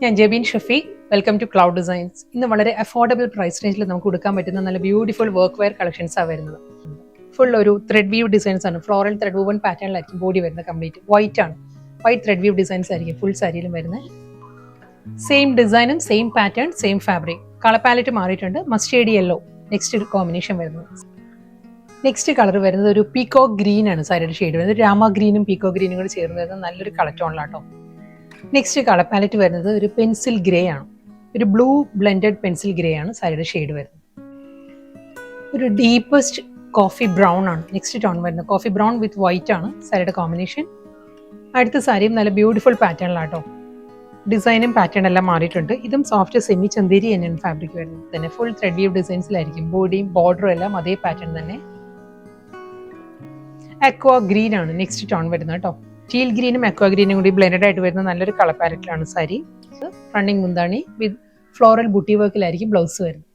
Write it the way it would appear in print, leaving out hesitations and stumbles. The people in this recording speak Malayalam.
ഞാൻ Jebeen Shafeeq. Welcome to Cloud Designs. ഇന്ന് വളരെ അഫോർഡബിൾ പ്രൈസ് റേഞ്ചിൽ നമുക്ക് കൊടുക്കാൻ പറ്റുന്ന നല്ല ബ്യൂട്ടിഫുൾ വർക്ക് വെയർ കളക്ഷൻസാണ് വരുന്നത്. ഫുൾ ഒരു ത്രെഡ് വീവ് ഡിസൈൻസ് ആണ്. ഫ്ലോറൽ ത്രെഡ് വൂവൺ പാറ്റേണിലായിരിക്കും ബോഡി വരുന്നത്. കംപ്ലീറ്റ് വൈറ്റ് ആണ്. വൈറ്റ് ത്രെഡ് വീവ് ഡിസൈൻസ് ആയിരിക്കും ഫുൾ സാരിയിലും വരുന്നത്. സെയിം ഡിസൈനും same pattern same fabric. Colour palette മാറിയിട്ടുണ്ട്. മസ്റ്റേർഡ് യെല്ലോ നെക്സ്റ്റ് ഒരു കോമ്പിനേഷൻ വരുന്നത്. നെക്സ്റ്റ് കളർ വരുന്നത് ഒരു പീകോക്ക് ഗ്രീൻ ആണ് സാരിയുടെ ഷെയ്ഡ് വരുന്നത്. രാമ ഗ്രീനും പീകോക്ക് ഗ്രീനും കൂടി ചേർന്ന് വരുന്നത് നല്ലൊരു കളർ ടോണിലാട്ടോ. നെക്സ്റ്റ് കളർ പാലറ്റ് വരുന്നത് ഒരു പെൻസിൽ ഗ്രേ ആണ്. ഒരു ബ്ലൂ ബ്ലെൻഡഡ് പെൻസിൽ ഗ്രേ ആണ് സാരിയുടെ ഷെയ്ഡ് വരുന്നത്. ഒരു ഡീപ്പസ്റ്റ് കോഫി ബ്രൗൺ ആണ് നെക്സ്റ്റ് ടോൺ വരുന്നത്. കോഫി ബ്രൗൺ വിത്ത് വൈറ്റ് ആണ് സാരിയുടെ കോമ്പിനേഷൻ. അടുത്ത സാരിയും നല്ല ബ്യൂട്ടിഫുൾ പാറ്റേണിലാട്ടോ. ഡിസൈനും പാറ്റേൺ എല്ലാം മാറിയിട്ടുണ്ട്. ഇതും സോഫ്റ്റ് സെമി ചന്ദേരി തന്നെയാണ് ഫാബ്രിക് വരുന്നത്. തന്നെ ഫുൾ ത്രെഡ് വീവ് ഡിസൈൻസിലായിരിക്കും. ബോഡിയും ബോർഡറും എല്ലാം അതേ പാറ്റേൺ തന്നെ. അക്വാ ഗ്രീൻ ആണ് നെക്സ്റ്റ് ടോൺ വരുന്നത് കേട്ടോ. ടീൽ ഗ്രീനും അക്വാ ഗ്രീനും കൂടി ബ്ലെൻഡഡ് ആയിട്ട് വരുന്ന നല്ലൊരു കളർ പാലറ്റിലാണ് സാരി. റണ്ണിങ് മുന്താണി വിത്ത് ഫ്ലോറൽ ബുട്ടി വർക്കിലായിരിക്കും ബ്ലൗസ് വരുന്നത്.